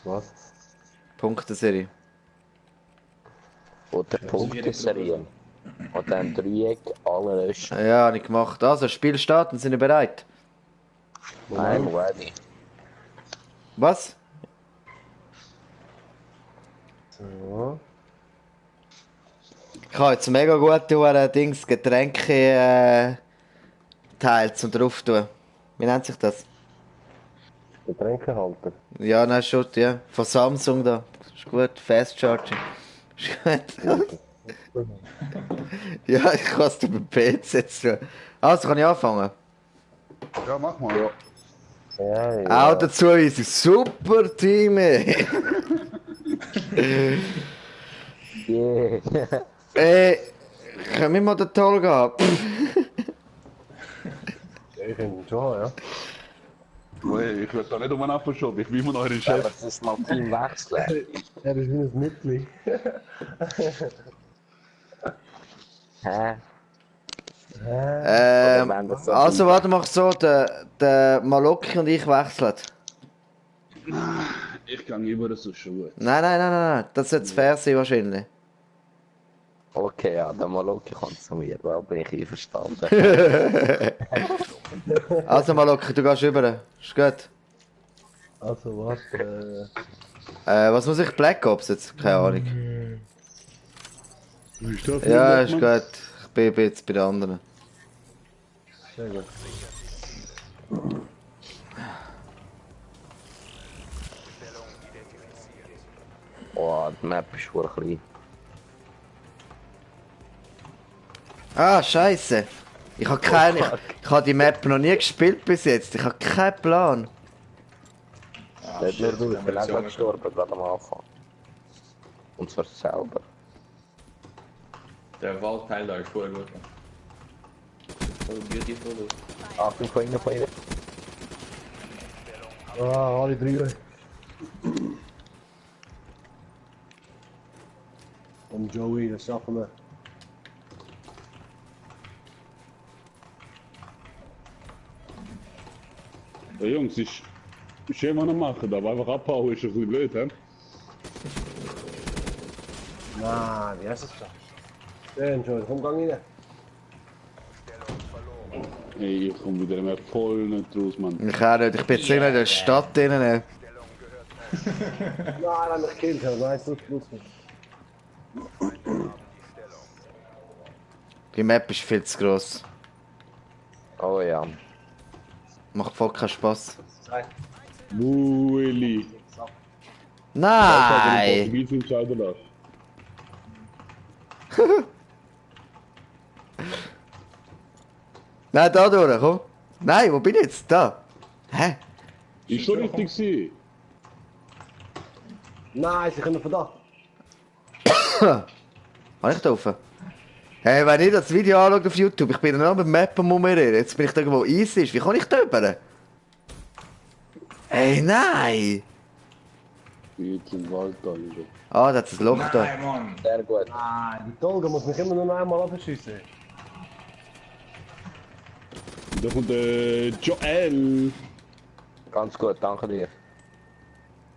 Was? Punkteserie. Oder Punkteserien. Oder ein Dreieck, alle löschen. Ja, habe ich gemacht. Also, Spiel starten, sind ihr bereit? Nein, ready. Was? So. Ich habe jetzt mega gute Dings, Getränke Teil zum drauf tun. Wie nennt sich das? Getränkehalter. Ja, nein, schon, ja. Von Samsung da. Ist gut, Fast Charging. Ist gut. Ja, ich kann es beim PC jetzt tun. Also, kann ich anfangen? Ja, mach mal. Ja, ja. Auch dazu ist es super Team, ey. Yeah. Können wir mal den Tolga haben? Ja, ich finde ihn schon, ja. Ui, ich will da nicht um einen verschoben, ich bin immer noch euer Chef. Das ist mal Team wechseln. Er ist wie ein Mitglied. Hä? Also, warte, mach so, der Maloki und ich wechseln. Ich gehe über so Schuhe. Nein, das wird fair sein wahrscheinlich. Okay, ja, der Maloki kommt zu mir, da bin ich einverstanden. Also Maloki, du gehst rüber. Ist gut. Also, was? Was muss ich? Black Ops jetzt? Keine Ahnung. Ist das Ja, ist gut. Ich bin jetzt bei den anderen. Sehr gut. Oh, die Map ist wohl klein. Ah, scheiße. Ich habe keine. Ich habe die Map noch nie gespielt bis jetzt. Ich habe keinen Plan. Nicht nur du, ich bin auch gerade gestorben, gerade am Anfang. Und zwar selber. Der Waldteil da ist voll gut. Voll beautiful. Achtung, von innen, von innen. Ah, alle drei. Und Joey, das schaffen wir. Ja, Jungs, ist schön, was ihr macht, aber einfach abhauen ist ein bisschen blöd, hä? Nein, wie heißt das schon? Schön, Joey, komm, gang rein. Hey, ich komme wieder mehr voll nicht raus, Mann. Ich auch nicht. Ich bin jetzt in der Stadt drin. Nein, nein, mich killt, aber nein, so gut. Die Map ist viel zu gross. Oh ja. Macht voll keinen Spaß. Mueli. Nein! Wie viel entscheiden darf. Nein, da durch, komm. Nein, wo bin ich jetzt? Da. Hä? Ist schon richtig gewesen. Nein, sie können von da. Habe ich da offen? Hey, wenn ich das Video anschaue auf YouTube, ich bin noch mit Mappen rumreden. Jetzt bin ich da, wo Eis ist. Wie kann ich da rüber? Hey, nein! Jetzt im Wald da, Junge. Ah, da hat es ein Loch da. Nein, Mann. Sehr gut. Nein, die Tolga muss mich immer nur noch einmal abschießen. Da kommt der Joel. Ganz gut, danke dir.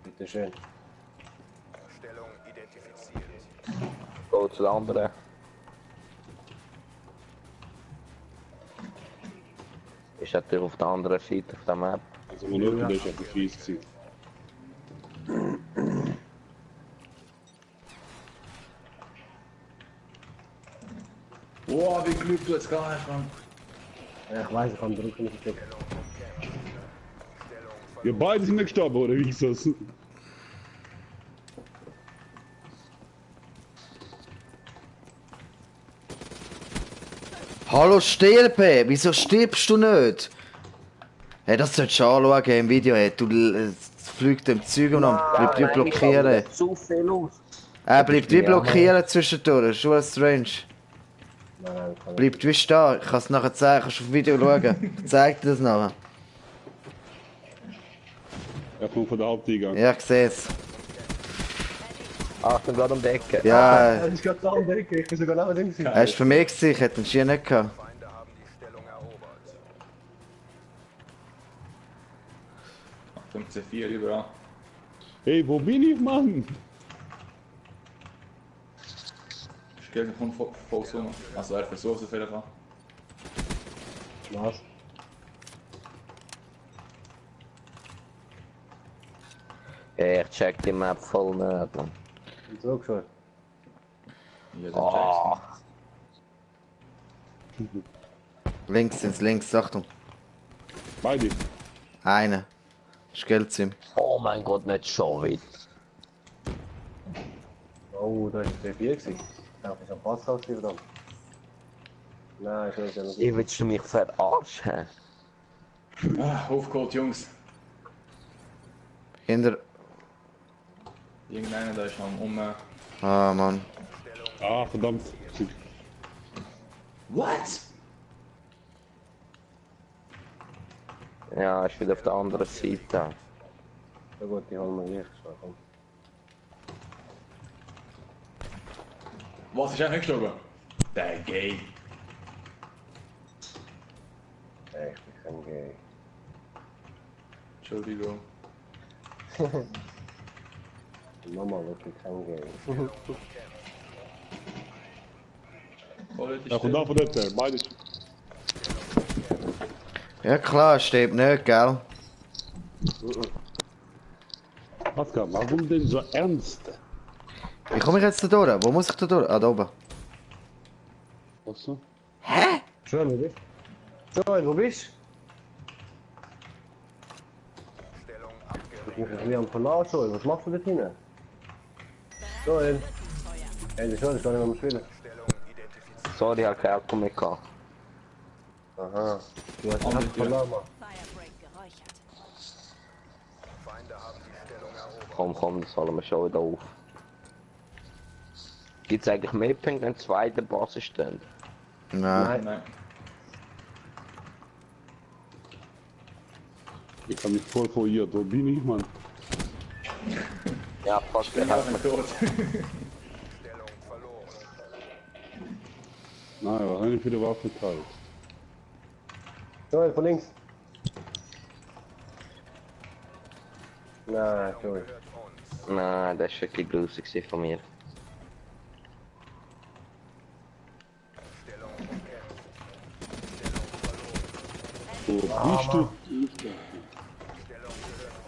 Bitte schön. Go zu den anderen. Ist natürlich auf der anderen Seite auf der Map. Also, man schaut, der ist einfach fies gewesen. Wow, wie glückt du jetzt gar nicht, Mann. Ja, ich weiß, ich kann drücken, nicht klicken. Ja, beide sind nicht gestorben, oder wie ist das? Hallo Stirbe, wieso stirbst du nicht? Hey, das solltest du anschauen im Video. Hey. Du fliegt dem Zeug und dann bleibt wie blockieren. Zu viel los. Er bleibt wie blockieren zwischendurch. Das ist schon strange. Nein, kann Bleibt wie stehen. Ich kann es nachher zeigen. Kannst du auf Video schauen. Ich zeig dir das nachher. Er kommt von der Haupteingang. Ja, ich sehe es. Achtung, gerade um die Ecke. Ja, Das ist gerade da am Decke, ich bin sogar neben dem gewesen. er ist für mich gewesen. Ich hätte den Ski nicht gehabt. C4 überall. Hey, wo bin ich, Mann? Ich gehe kommt voll so. Also er versucht es auf jeden Fall. Was? Ja, ich check die Map voll nicht, man. Und zurückgeschaut. Ja, dann Oh, Links ins Links, Achtung. Beide. Einer. Ist Geld ihm. oh mein Gott, nicht schon wieder. Oh, da ist der 4 gewesen. Darf ich am Pass rausgeben dann? Nein, ich weiß ja noch. Ich willst du mich verarschen? Aufgeholt, Jungs. Hinter. Irgendeiner da ist am Ah, Mann. Ah, verdammt. What? Ja, ist wieder auf der anderen Seite. Ja gut, die holen wir gleich. So, komm. Was ist er nicht gestorben? Der Gay. Ey, ich bin kein Gay. Entschuldigung. Mama, wirklich kein Gay. Ja, kommt auch von dort, beide. Ja klar, steht nicht, gell? Pascal, warum denn so ernst? Wie komme ich jetzt da durch? Wo muss ich da durch? Ah, da oben. Was so? Joel, wo bist du? Joel, wo bist du? Ich bin ein bisschen am Verlauf, Joel. Was machst du dort hinten? Joel. Hey, der Joel ist gar nicht mehr am Spielen. Sorry, ich habe kein Akku mehr gehabt. Aha. Du hast Oh, einen mit dir. verloren, Mann. Firebreak geräuchert. Komm, das holen wir schon wieder auf. Gibt es eigentlich mehr Punkte, wenn zwei der Basis stehen? Nein. Nein. Ich hab mich voll verirrt. Wo bin ich, Mann? Ja, fast der Ich bin hat nicht tot. Nein, was habe ich für die Waffe geteilt? Joel, von links. Nein, Joel. Nein, das war wirklich gruselig von mir. Wo bist du?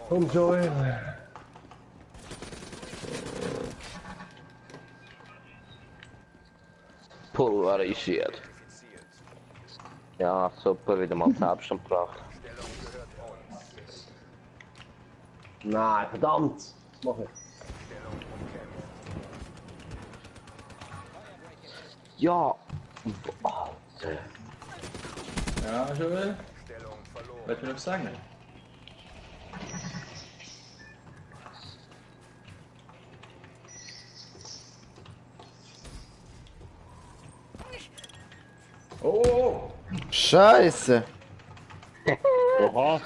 Komm, Joel. Pulverisiert. Ja, super, wieder mal Abstand gebracht. Nein, verdammt. Was mach ich? Ja. Ja, Joel. Willst du mir etwas sagen? Oh! Scheiße. Oha.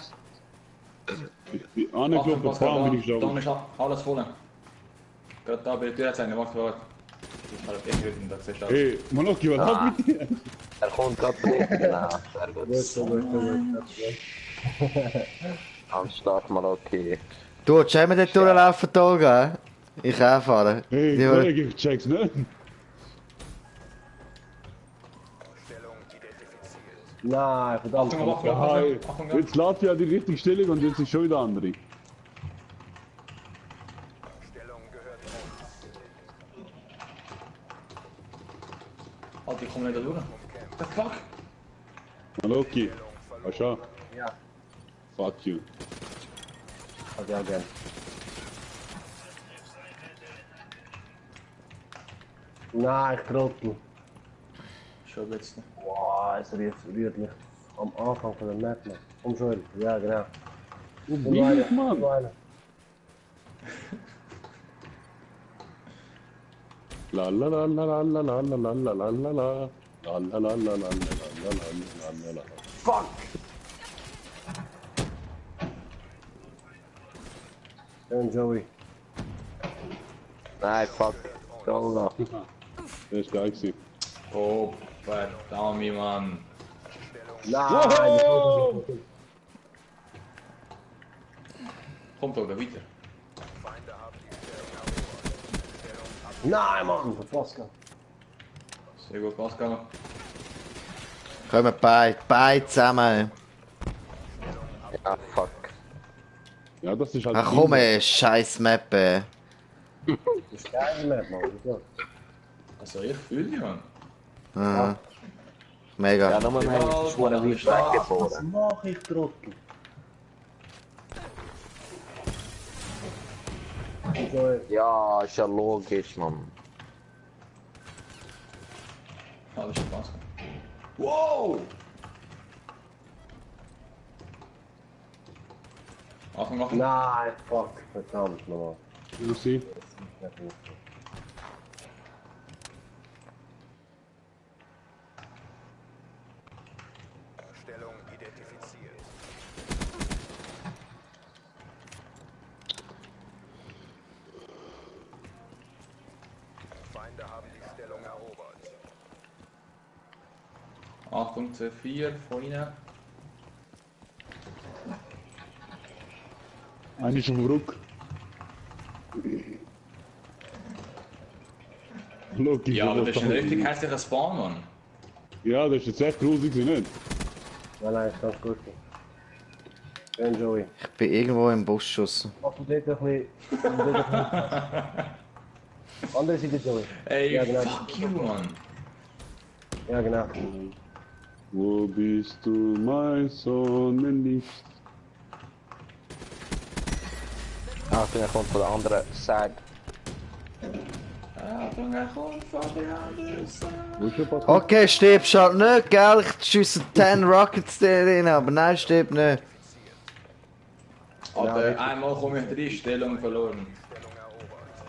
Ich bin angeklopft, Pascal, bin ich da schon. ist alles voll. Gerade da bei der Tür hat es eine. Warte. Ich habe echt gehört, da siehst du alles. Hey, Maloki, was hat mit dir? Er kommt gerade drin. Genau, sehr Gut, gut. so gut. Am Start mal okay. Du, soll wir dort durchlaufen, Toga? Ich auch fahren. Hey, Ja. Kollege, ich check's nicht. Nein, verdammt. Achtung, Achtung, Ja, hey, Achtung, Achtung, jetzt lädt ja die richtige Stellung und jetzt ist schon wieder andere. Alter, ich komme nicht da durch. What the fuck? Maloki, was schon? Ja, Fuck you. hab ich auch gern. Nein, ich trottel. Schon jetzt. Boah, es rührt mich am Anfang von der Map, Mann. Komm, Joel. Ja, genau. Wo bin ich, Mann? Nur einer. La la la la la la la la la la la la la. La la la la la la la la la. Fuck! Schön, Joey. Nein, fuck. Go Das ist geil gewesen. Oh, verdammt, Mann. Nein! Kommt doch da weiter. Nein, Mann, verpasst. Sehr gut, Pascal. Kommen beide zusammen. Ja, fuck. Ja, das ist halt. Ach komm, scheiß Map. Das ist geil, Mann. Wieso? Also ich fühle dich, Mann. Ah, mega. Ja, nochmal mehr schwere wie Was geboren. mach ich, Trottel? Wieso? Ja, ist ja logisch, Mann. Ah, das ist Pascal. Wow! Achtung, Achtung. Nein, fuck. Verdammt, nochmal. Lucy. Stellung identifiziert. Feinde haben die Stellung erobert. Achtung, C4 von Ihnen. Einer ist auf dem Ruck. Logisch. Ja, aber das ist ein richtig richtig. hässlicher Spawn, Mann. Ja, das ist jetzt echt grusig, nicht? Nein, ist ganz gut. Schön, Joey. Ich bin irgendwo im Bus geschossen. Mach du dort ein bisschen. Andere Seite, Joey. Ey, Ja, genau. fuck you, Mann. Ja, genau. Wo bist du, mein Sonnenlicht? Achtung, er kommt von der anderen Seite. Achtung, er kommt von der anderen Seite. Wo ist der Patrick? Okay, stirbst halt nicht, gell? Ich schiesse 10 Rockets da rein, aber nein, stirb nicht. Aber einmal komme ich 3 Stellungen verloren. Stellung erobert.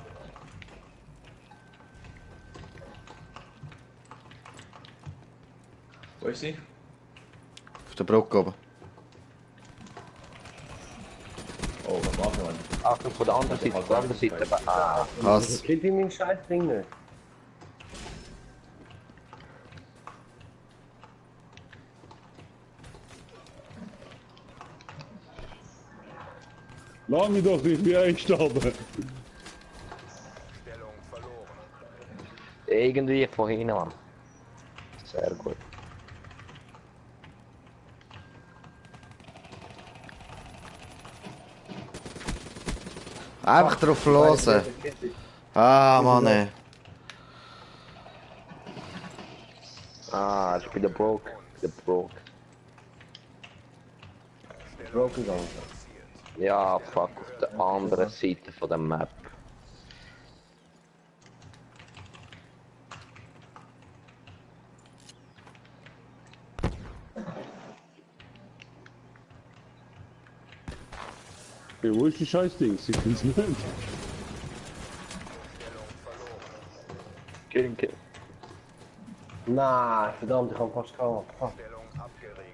Wo ist sie? Auf der Brücke oben. Oh, was machen wir? Achtung, von der anderen Seite, von der anderen Seite. Ah, Was? Killt ihm mein scheiß Ding nicht. Lass mich doch nicht, wie ich gestorben. Stellung verloren. irgendwie von hinten, Mann. Sehr gut. Einfach drauf los. Ah, Mann. Ey. Ah, ich bin der Broke. Der Broke. Broken gegangen. Ja, fuck, auf der anderen Seite von der Map. Hey, wo ist die Scheißdings? Ich bin's nicht. Kill, kill. Nein, verdammt, ich hab fast gehauen. Fuck. Stellung abgeriegelt.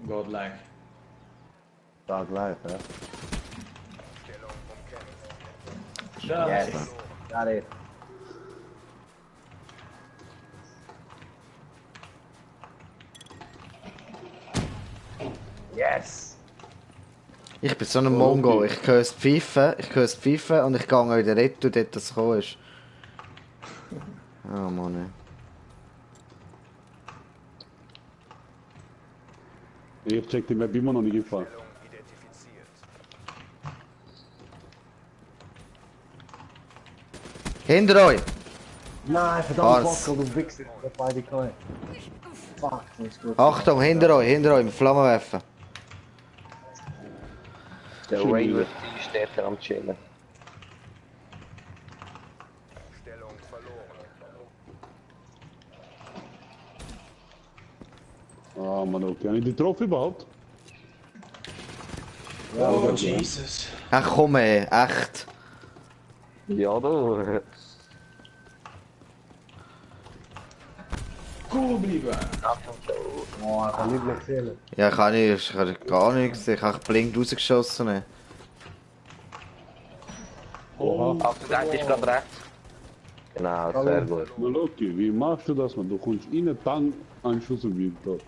Godlike. Da gleich, ja. Stellung umkämpft. Scheiße. Yes. Got it. Yes. Ich bin so ein Mongo. Ich höre es pfeifen und ich gehe wieder retour, dort das gekommen ist. Oh Mann. Ey. Ich check die Map immer noch nicht gefahren. Stellung identifiziert. Hinter euch! Nein, verdammt, Was? Pascal, du Wichser. Ich hab beide gehauen. Fuck, das ist gut. Achtung, hinter euch, mit Flammenwerfer. Der Raven steht da am Chillen. Stellung verloren. Ah, Mann, okay. Habe ich die Trophy überhaupt? Oh, Jesus. Ach komm ey, echt. Ja, du. Cool bleiben. Oh, ich hab nicht mehr gesehen. Ja, ich habe gar nichts. Ich habe blind rausgeschossen. Ey. Oha. Auf der Seite ist gerade rechts. Genau, sehr gut. Na, Loki, wie machst du das, man? Du kommst in den Tank, einen Schuss und wieder tot.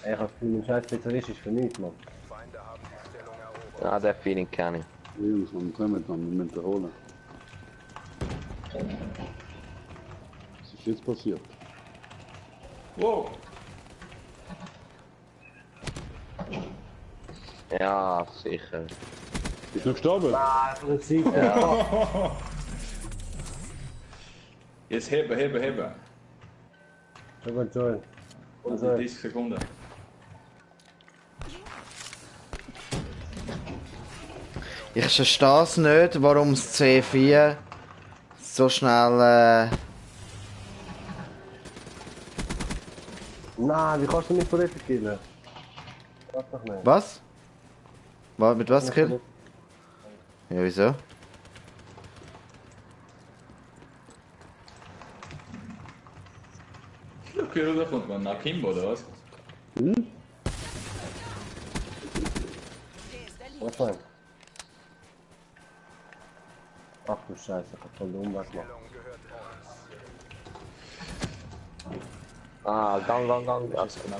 Ich hab viel ein scheiß Spezialist ist für nichts, Mann. Feinde haben die Stellung erobert. Ja, der Feeling kenne ich. Jungs, man kommt dann, wir müssen holen. Was ist jetzt passiert? Wow! Ja, sicher. Ist noch gestorben? Ah, von der Seite. Jetzt heben, heben, heben. So gut, Joel. Also 30 Sekunden. Ich verstehe es nicht, warum das C4 so schnell. Nein, wie kannst du mich von dort killen? Warte doch nicht. Was? Mit was kill? Ja, wieso? Okay, da kommt man nach Kimbo oder was? Was mein? Ach du Scheiße, ich hab voll den Umweg gemacht. Ah, gang. Ja, Das ist genau.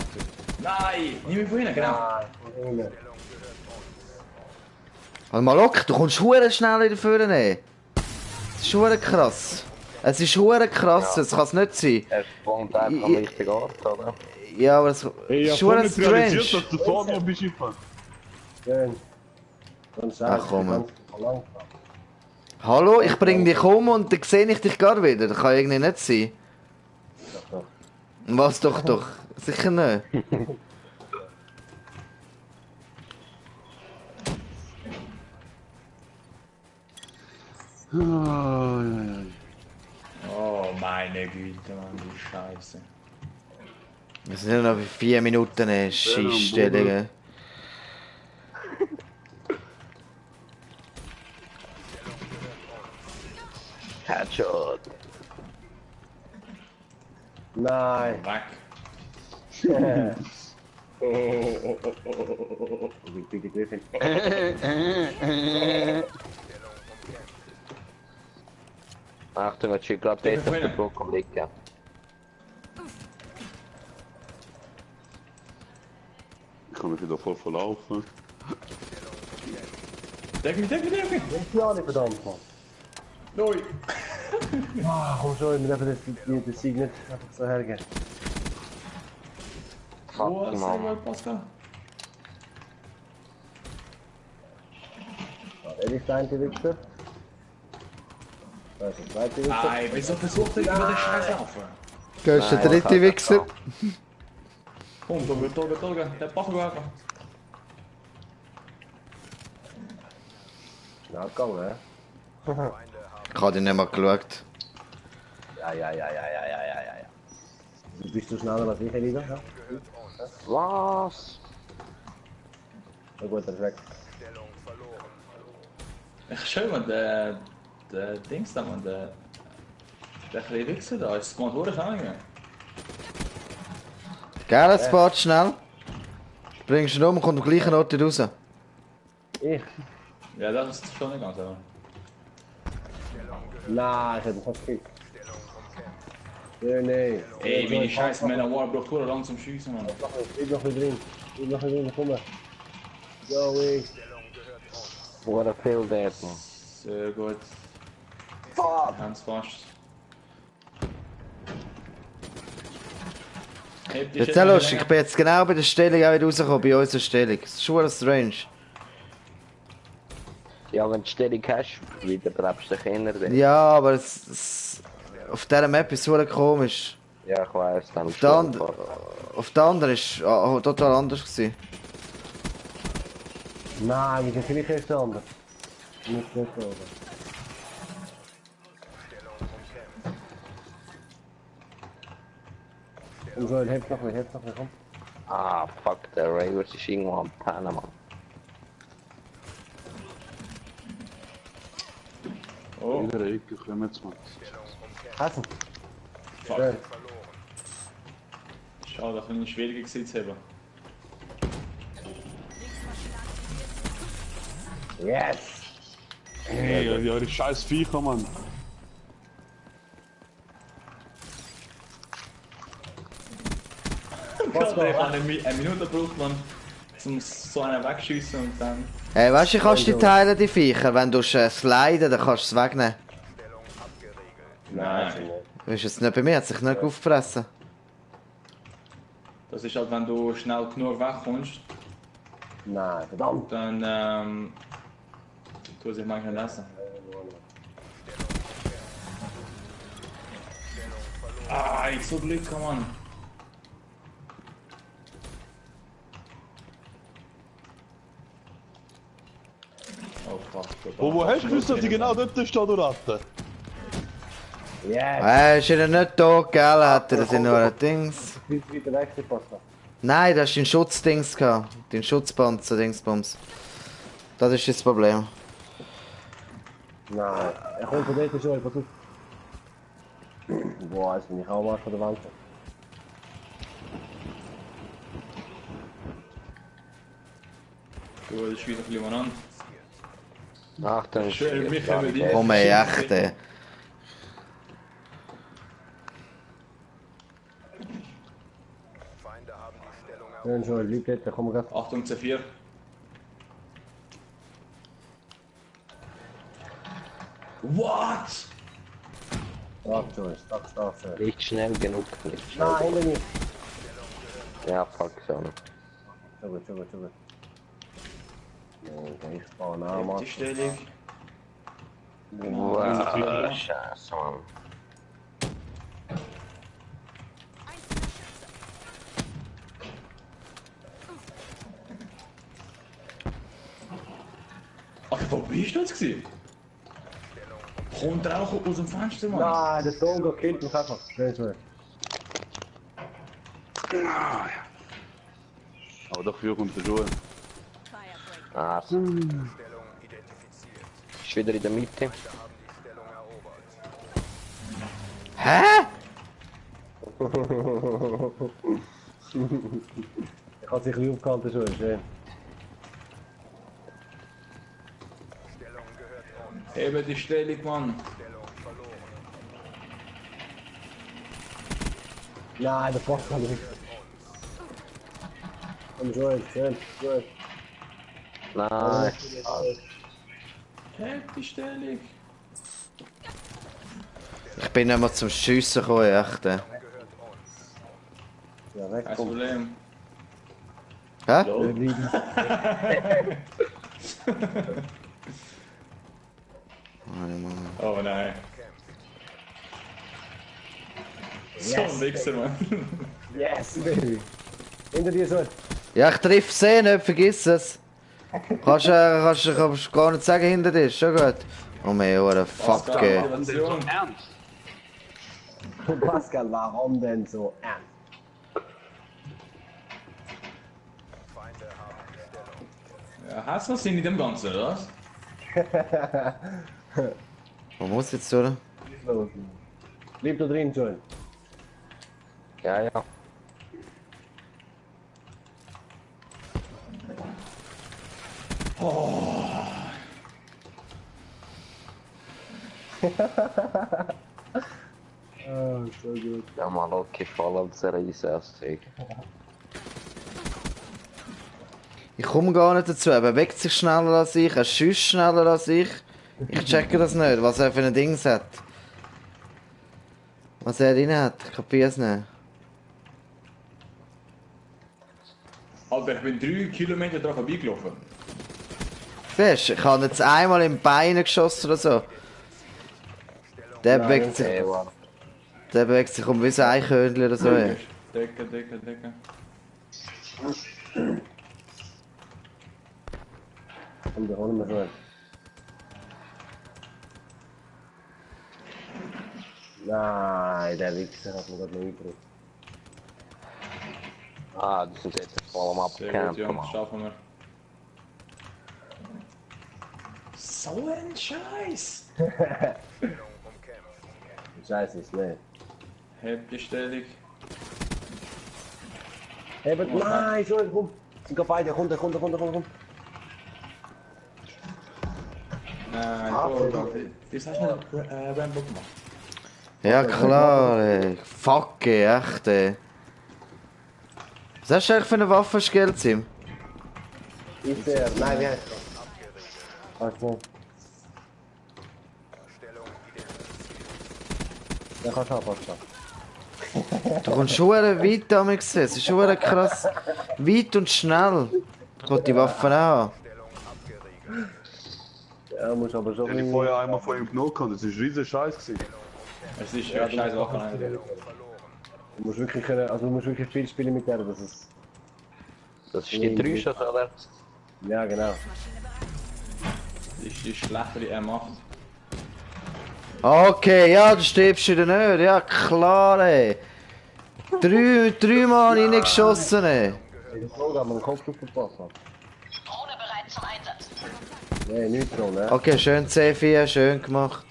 Nein! Nicht mehr vorhin, genau. Halt mal lock, du kommst hure schnell wieder vorne. Das ist hure krass. Es ist hure krass, das kann es nicht sein. er spawnt einfach am richtigen Ort, oder? Ja, aber es Hey, ich ist hab voll hure nicht realisiert, strange. dass du vorne noch bist gefahren. Schön. Dann Ach, komm. Lang. Hallo, ich bring dich um und dann sehe ich dich gar wieder. Das kann irgendwie nicht sein. Doch. Was doch? Sicher nicht. Oh meine Güte, Mann, du Scheiße. Wir sind ja noch bei 4 Minuten Schießstellungen. Headshot. Nein. Weg. Bitte Griffin. Achtung, jetzt steht gerade dort auf der Brücke am liegen. Ich kann mich wieder voll verlaufen. Deck mich. Nimmst du alle verdammt, Mann. Loi! Ah, komm schon, wir dürfen den Sieg nicht einfach so hergeben. Wo Fuck, hast Mann. du Pascal? Wer ist der eine Wichser? Das ist der zweite Wichser. Nein, wieso versucht er über den Scheiß laufen? Du bist der dritte Wichser. Komm, da wird Tolga. Der Pascal werfen. Schnell gegangen, hä? Ich habe dich nicht mal geschaut. Ja. Bist du schneller als ich, Elida? Ja? Was? Na gut, er ist weg. Stellung verloren. Ich schau mal, der Dings da, man, der kleine Wichser da, ist mal durchgegangen. Gell, jetzt fahrt schnell. Springst du um und kommt am gleichen Ort wieder raus. Ich? Ja, das ist schon nicht ganz so. Nein, ich hätte ihn fast gekickt. Nee. Ey, meine Scheiße, meine War braucht nur lang zum Schießen, Mann. Ich noch nicht drin, komm mal. Joey. What a fail dort, man. Sehr gut. Ganz fast. Hebt dich Jetzt ist lustig, ich bin jetzt genau bei der Stellung auch wieder rausgekommen, bei unserer Stellung. Das ist schon strange. Ja, wenn du Stellung hast, wieder bleibst du dich erinnern. Ja, aber auf dieser Map ist es so komisch. Ja, ich weiss, dann Auf der anderen war es total anders gewesen. Nein, wir sind vielleicht erst anders. Nicht so, oder? Komm schon, hilf noch nicht, komm. Ah, fuck, der Ravers ist irgendwo am Panama. Oh, In der Ecke kommen jetzt mal. Hassen. fuck. Schön. Schade, dass wir eine schwierige Gesitz haben. Yes! Hey, ja, die scheiß Viecher, Mann. gehabt, ich habe eine Minute gebraucht, man, um so einen wegschiessen und dann... Hey, weißt du, kannst die teilen, die Viecher. Wenn du sliden, dann kannst du es wegnehmen. Stellung abgeriegelt. Nein, schon nicht. Weißt du, jetzt nicht bei mir, hat sich nicht aufgefressen. Das ist halt, wenn du schnell genug wegkommst, Nein, verdammt. dann tut sich manchmal essen. Ah, ich so Glück, Mann. Oh fuck. Wo hast du gewusst, dass ich genau dort stehe, du Ratte? Yes. Ist er nicht tot, gell? Hat er das in nur Dings? Viel zu weit weg, Pasta. Nein, das ist dein Schutzdings gehabt. Dein Schutzpanzer, Dingsbums. Das ist das Problem. Nein, er kommt von dort schon, pass auf. Boah, jetzt bin ich auch mal von der Wand. Du, das schießt ein bisschen an. Ach, dann Schön, mich haben die. Komm, ey, echt, ey. Feinde haben die Stellung Schön, erobert. schon, lieb dort, komm grad. Achtung, C4. What? Stark, Joey, stark, schön. nicht schnell genug. Nicht schnell Nein, hinter mir. genug. Ja, fuck, so. Schon gut. Okay, ich spawn an, Mann. Die Stellung. Wow, scheiße, Mann. Ach, wo bist du jetzt gewesen? Kommt Rauch aus dem Fenster, Mann. Nein, der Tongo killt mich einfach. Schön. Aber dafür kommt der Schuhe. Ah, Stellung identifiziert. ist wieder in der Mitte. Feinde haben die Stellung erobert. Hä? Ich hab sich ein bisschen aufgehalten, schon, schön. Stellung gehört uns. Hebe die Stellung, Mann. Stellung verloren. Nein, der Post kann nicht. Komm, Joel, schön. Nein. Heb die Stellung. Ich bin nicht mehr zum Schiessen gekommen, echt. Ey. Ja, weg, Kein komm. Problem. Hä? Lol. Bleiben. Oh nein. So ein Wichser, Mann. Yes, baby. Hinter dir, schon. Ja, ich triff sie nicht, vergiss es. Kannst du gar nicht sagen, hinter dir, ist schon gut. Oh mein Gott, fuck, ey. Motivation. Pascal, warum denn so ernst? Feinde haben die Stellung. Ja, hast du was in dem Ganzen, oder was? Wo muss jetzt, oder? Bleib da drin, Joel. Ja, ja. Ah, so gut. Ja, mal okay, voll als Reise. Ich komme gar nicht dazu. Er bewegt sich schneller als ich, er schießt schneller als ich. Ich checke das nicht, was er für ein Ding hat. Was er drin hat, ich kapiere es nicht. Alter, ich bin 3 Kilometer dran vorbeigelaufen. Siehst du, ich habe jetzt einmal im Bein geschossen oder so. Der bewegt sich, Ey, wow. der bewegt sich um wie so ein Eichhörnchen oder so. Ey. Decke. Komm, wir holen wir schon. Nein, der Wichser hat mir gerade noch eingebracht. Ah, die sind jetzt voll am Sehr gut, Abcampen, Jungs, Mann. schaffen wir. So ein Scheiß! Stellung umkämpft. Scheiße, ist nicht. Heb die Stellung. Eben, nein, Joel, komm. Sind gerade beide, komm. Nein, das hast du mit Rambo gemacht. Ja klar, ey. Fuck, ey, echt, ey. Was hast du eigentlich für eine Waffe, Skellzim? Ist der. Nein, wie heißt der? Weiß nicht. Stellung identifiziert. Der kann schon abpassen. Du kommst schon weit damit gesehen. Es ist schon krass. Weit und schnell. Da kommt die Waffe auch an. Stellung abgeriegelt. Ja, muss aber schon. Ich habe vorher einmal von ihm genommen gehabt, das war riesen Scheiß gewesen. Es ist ja scheiß Waffe. Verloren. Du musst wirklich können, also du musst wirklich viel spielen mit der, dass es. Das ist die 3 Schuss, oder? Ja, genau. Das ist die schlechtere M8. Okay, ja, du stirbst wieder nicht. Ja, klar, ey. Dreimal reingeschossen, ey. Ich frage, ob man den Kopf aufgepasst hat. Drohne bereit zum Einsatz. Nein, nicht so, ne? Okay, schön C4, schön gemacht.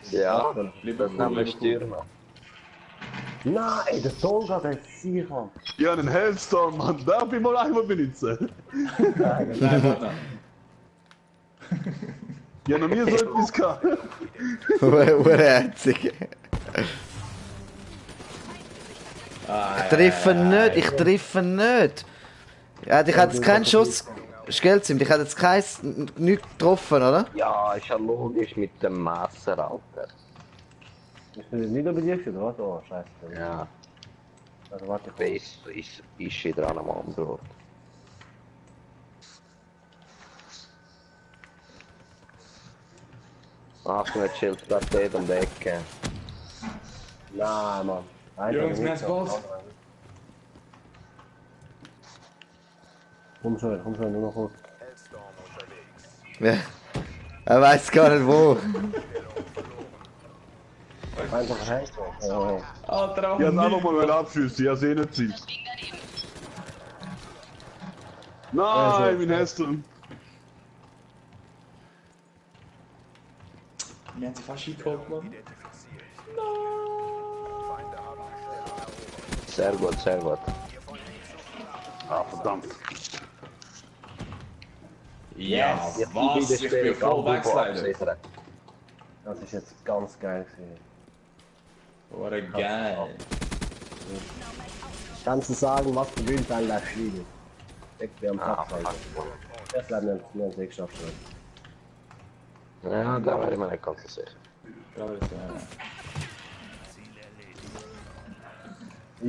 Ja, Lieber das nehmen wir Stürmer. Nein, der Solga, der ist sicher. Ja, einen Hellstorm, Mann, darf ich mal einmal benutzen? Nein, warte. Ich habe noch nie so etwas gehabt. Urherzig. Ah, Ich treffe nicht, ich treffe nicht. Ja, ich hätte jetzt keinen Schuss. Skellzim, ich hätte jetzt nichts getroffen, oder? Ja, ist ja logisch mit dem Messer, Alter. Ist das nicht über dir oder was? Oh, scheiße. Ja, Also warte, ich ist wieder an einem anderen Ort. Ach, mit Schild, da steht um die Ecke. Nein, Mann. Nein, Jungs, nicht wir haben's so. bald. Komm schon, nur noch kurz. Hellstorm unterwegs. Ja. Er weiß gar nicht wo. Einfach heiß. Alter, Ich habe auch mal abschießen, ich habe es eh nicht Ziel. Nein, mein Hellstorm. Wir haben sie fast eingeholt, Mann. Identifiziert. Feinde haben die Stellung erobert. Sehr gut, sehr gut. Ah, verdammt. Ja, Jetzt was? Ich bin voll Backslider. Das ist jetzt ganz geil gewesen. What a geil. Kannst du sagen, was du willst, Alter, Schiene? Wir haben Ah, Platz, Alter. Das bleibt mir ein Weg geschafft. ja, da wäre ich mir nicht ganz so sicher. Glaube ich,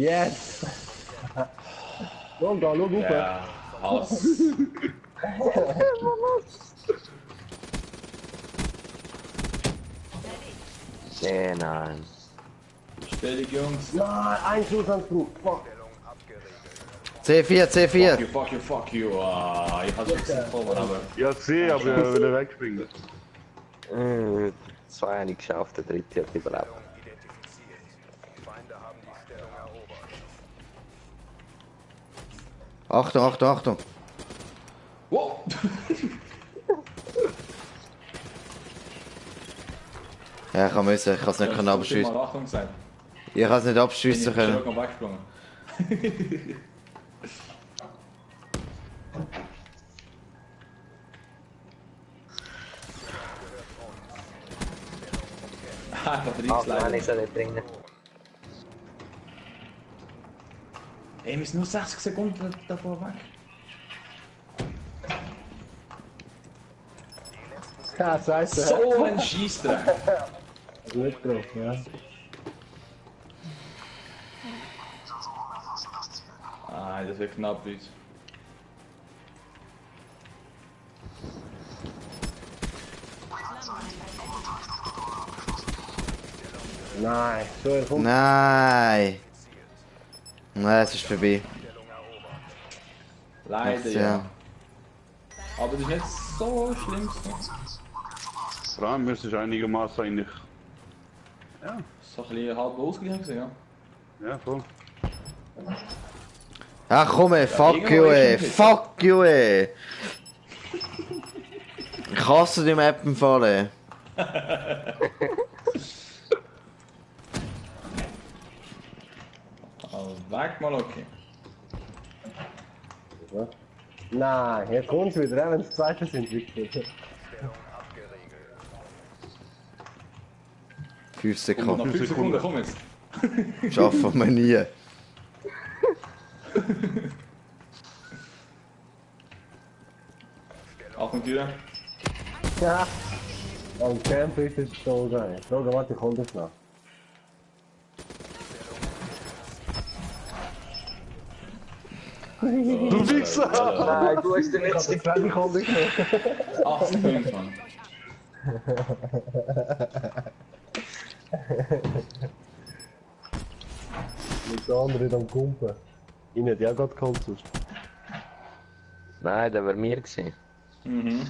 Yes! Komm da, schau rauf. ja. Hass. Nee, nein. Stellig, Jungs. Nein, ein Schuss hast du. Fuck. Stellung abgeriegelt. C4, Fuck C4. you, fuck you. Ah, ich hab's nicht gekommen, aber. Ja, sehe, aber ich will wegspringen. Zwei habe ich geschafft, der dritte hat überlebt. Stellung identifiziert. Feinde haben die Stellung erobert. Achtung, Achtung, Achtung. Wow! Ja, ich kann müssen, ich kann es nicht können abschiessen. Mal Achtung sein. Ich kann es nicht abschiessen Bin ich können. schon weggesprungen. Einfach Ach, nein, reinsliden. ich soll nicht bringen. Ey, wir sind nur 60 Sekunden davor weg. Ja, scheiße. So ein Scheissdreck. Nicht drauf, ja. Ah, das wird knapp jetzt. Nein, so, komm. Nein. Nein, es ist vorbei. Leider, Ach, ja. Aber das ist nicht so schlimm. Vor allem müsste es einigermaßen eigentlich. So ein bisschen halb ausgeglichen gewesen, ja. Ja, voll. Ach komm, ey, fuck irgendwo you, ist ey. schon Fuck you, ey. Ich hasse die Map im Fall, ey. Also, weg mal, okay. Nein, hier kommt's wieder, wenn es Zweite sind, wirklich. Stellung abgeriegelt. 5 Komm, noch Sekunden. 5 Sekunden, komm jetzt. Schaffen wir nie. Achtung, Türe. Ja. Und Camp ist jetzt so geil. So, warte, ich hol das noch. Du Wichser! Nein, du hast den jetzt Ich hol das noch. 18 Punkte, Mann. Mit der anderen am Kumpen. Ich hätte ja gerade geholt sonst. Nein, der wäre mir gewesen. Mhm.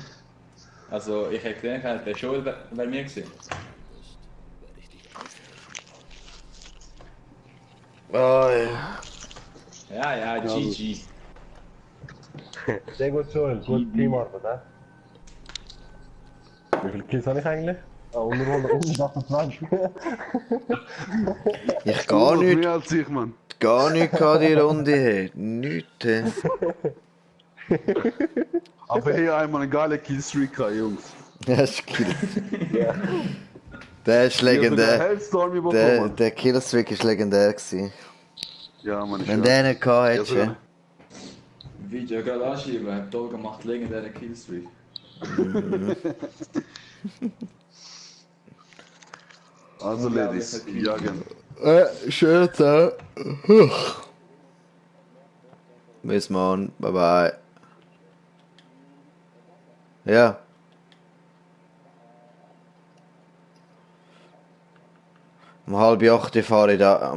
Also, ich hätte gedacht, der Joel wäre mir gewesen. Oh ja. Ja, ja, GG. Sehr gut, Joel. Gute Teamarbeit, ne? Wie viele Kills habe ich eigentlich? Ah, unter 128. Ich gar nicht, Mehr als ich, Mann. gar nicht gehabt die Runde. Hey. Nichts. Hey. Aber hey, einmal eine geile Killstreak gehabt, Jungs. Das ist Kill. Der ist Ich hab sogar legendär. Hellstorm Der, bekommen. der Killstreak ist legendär gewesen. Ja, Mann, ich Wenn schwör. der nicht gehabt Ja, hätte, sogar- Video gerade anschreiben, Tolga macht legendäre Killstreak. Also, Ladies, jagen. Schön da. Bis morgen. Bye bye. Ja. Um 7:30 fahre ich da.